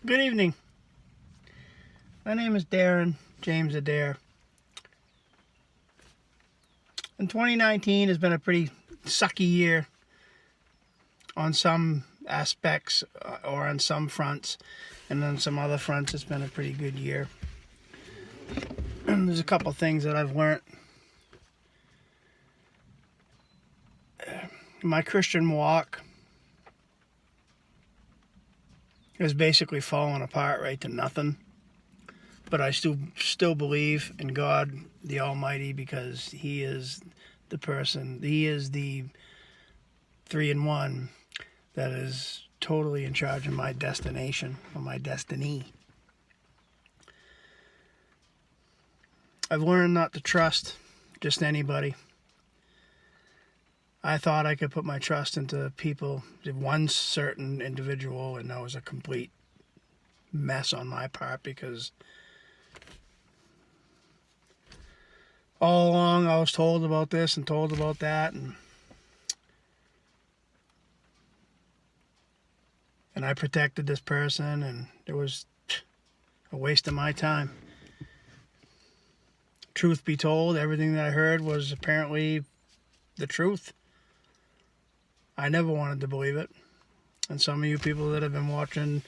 Good evening. My name is Darren James Adair. And 2019 has been a pretty sucky year on some aspects or on some fronts. And on some other fronts, it's been a pretty good year. And there's a couple things that I've learned. My Christian walk has basically fallen apart right to nothing. But I still believe in God the Almighty, because He is the person, He is the 3-in-1 that is totally in charge of my destination, or my destiny. I've learned not to trust just anybody. I thought I could put my trust into people, one certain individual, and that was a complete mess on my part, because all along I was told about this and told about that, and I protected this person, and it was a waste of my time. Truth be told, everything that I heard was apparently the truth. I never wanted to believe it. And some of you people that have been watching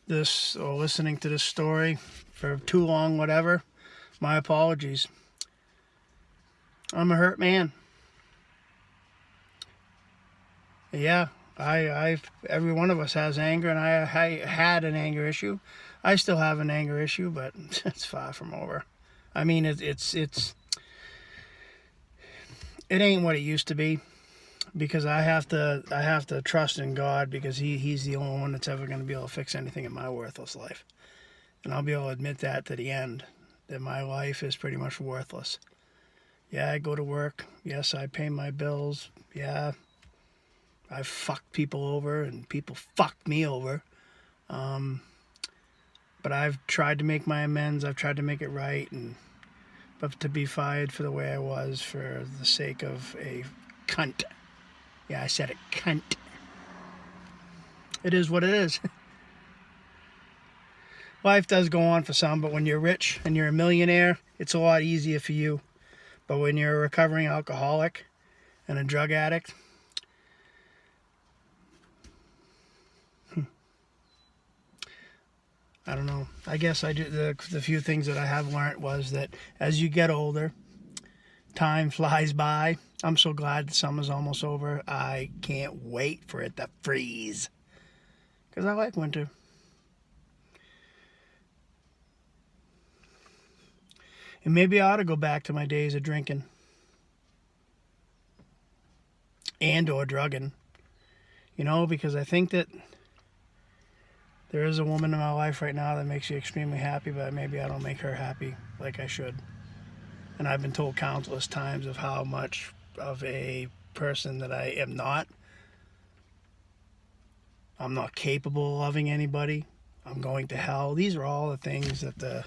this or listening to this story for too long, whatever, my apologies. I'm a hurt man. Yeah, every one of us has anger, and I had an anger issue. I still have an anger issue, but it's far from over. I mean, it ain't what it used to be, because I have to trust in God, because He's the only one that's ever going to be able to fix anything in my worthless life. And I'll be able to admit that to the end, that my life is pretty much worthless. Yeah, I go to work. Yes, I pay my bills. Yeah, I've fucked people over, and people fucked me over. But I've tried to make my amends. I've tried to make it right, but to be fired for the way I was, for the sake of a cunt. Yeah, I said it, cunt. It is what it is. Life does go on for some, but when you're rich and you're a millionaire, it's a lot easier for you. But when you're a recovering alcoholic and a drug addict, I don't know. I guess the few things that I have learned was that as you get older, time flies by. I'm so glad the summer's almost over. I can't wait for it to freeze, because I like winter. And maybe I ought to go back to my days of drinking and or drugging, because I think that there is a woman in my life right now that makes you extremely happy, but maybe I don't make her happy like I should. And I've been told countless times of how much of a person that I am not. I'm not capable of loving anybody. I'm going to hell. These are all the things that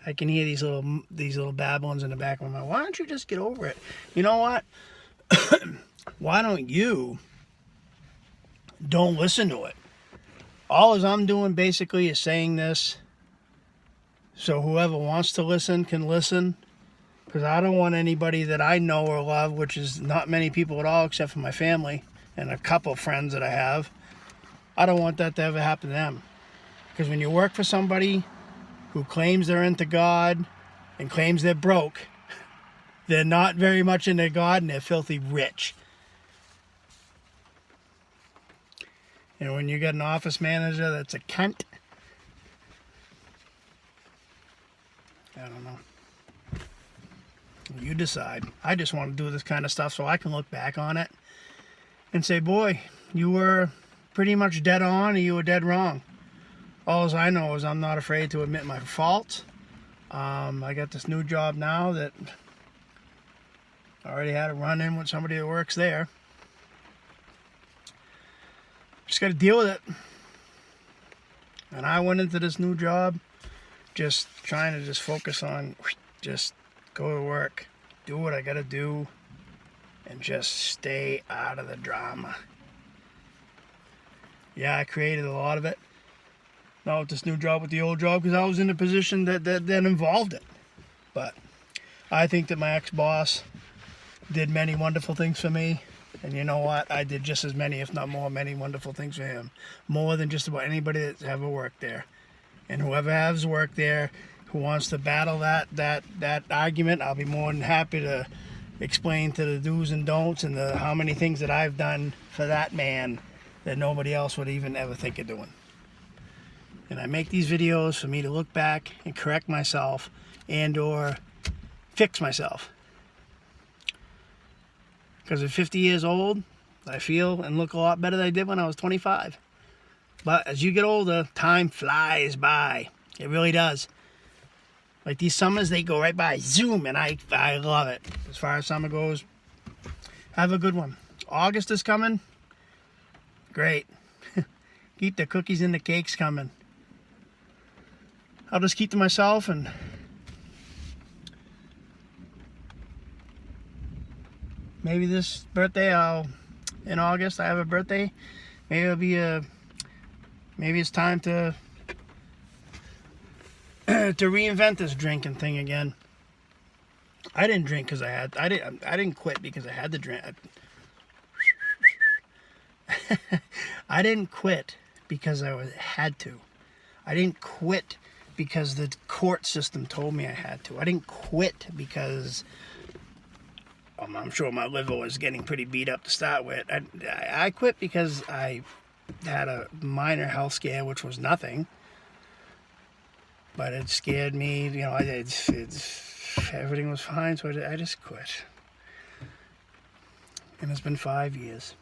I can hear these little babblings in the back of my mind. Why don't you just get over it? You know what? Why don't you don't listen to it? All I'm doing basically is saying this so whoever wants to listen can listen, because I don't want anybody that I know or love, which is not many people at all except for my family and a couple of friends that I have. I don't want that to ever happen to them. Because when you work for somebody who claims they're into God and claims they're broke, they're not very much into God, and they're filthy rich. And when you got an office manager that's a cunt, I don't know. You decide. I just want to do this kind of stuff so I can look back on it and say, boy, you were pretty much dead on, or you were dead wrong. All I know is I'm not afraid to admit my faults. I got this new job now that I already had a run-in with somebody that works there. Just got to deal with it. And I went into this new job just trying to just focus on just go to work, do what I got to do, and just stay out of the drama. Yeah, I created a lot of it. Not with this new job, with the old job, because I was in a position that involved it. But I think that my ex-boss did many wonderful things for me. And you know what? I did just as many, if not more, many wonderful things for him. More than just about anybody that's ever worked there. And whoever has worked there, who wants to battle that argument, I'll be more than happy to explain to the do's and don'ts and how many things that I've done for that man that nobody else would even ever think of doing. And I make these videos for me to look back and correct myself and or fix myself. Because at 50 years old, I feel and look a lot better than I did when I was 25. But as you get older, time flies by. It really does. Like these summers, they go right by. Zoom, and I love it. As far as summer goes, have a good one. August is coming. Great. Keep the cookies and the cakes coming. I'll just keep to myself, and maybe this birthday in August I have a birthday. Maybe it'll be maybe it's time to reinvent this drinking thing again. I didn't drink because I didn't quit because I had to drink. I didn't quit because I had to. I didn't quit because the court system told me I had to. I didn't quit because I'm sure my liver was getting pretty beat up to start with. I quit because I had a minor health scare, which was nothing. But it scared me. You know, everything was fine, so I just quit. And it's been 5 years.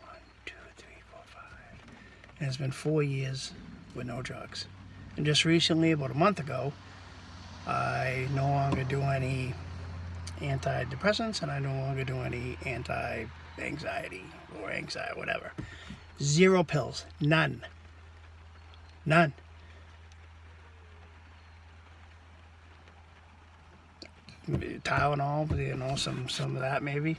1, 2, 3, 4, 5. And it's been 4 years with no drugs. And just recently, about a month ago, I no longer do any antidepressants, and I no longer do any anti-anxiety or anxiety, whatever. 0 pills. None. Tylenol, you know, some of that maybe.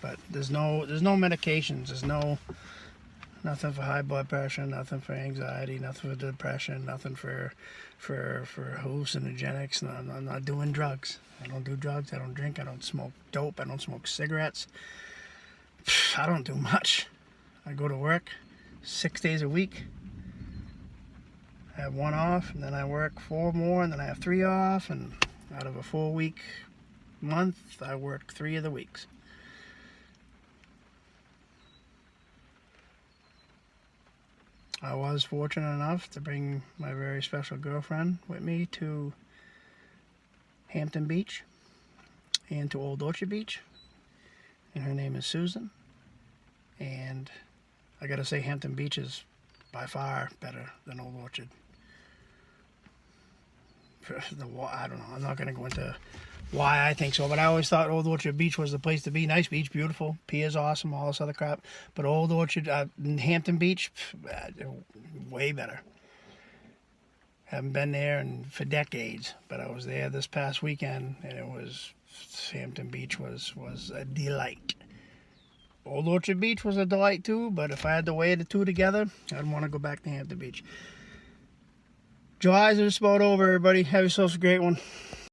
But there's no medications. There's nothing for high blood pressure, nothing for anxiety, nothing for depression, nothing for hallucinogenics. No, I'm not doing drugs. I don't do drugs. I don't drink. I don't smoke dope. I don't smoke cigarettes. I don't do much. I go to work 6 days a week. I have 1 off, and then I work 4 more, and then I have 3 off, and out of a 4-week month, I work 3 of the weeks. I was fortunate enough to bring my very special girlfriend with me to Hampton Beach and to Old Orchard Beach, and her name is Susan. And I gotta say, Hampton Beach is by far better than Old Orchard. I don't know, I'm not gonna go into why I think so, but I always thought Old Orchard Beach was the place to be. Nice beach, beautiful, pier's awesome, all this other crap. But Old Orchard, Hampton Beach, way better. Haven't been there for decades, but I was there this past weekend, and Hampton Beach was a delight. Old Orchard Beach was a delight too, but if I had to weigh the two together, I'd want to go back to Hampton Beach. July's just about over, everybody. Have yourselves a great one.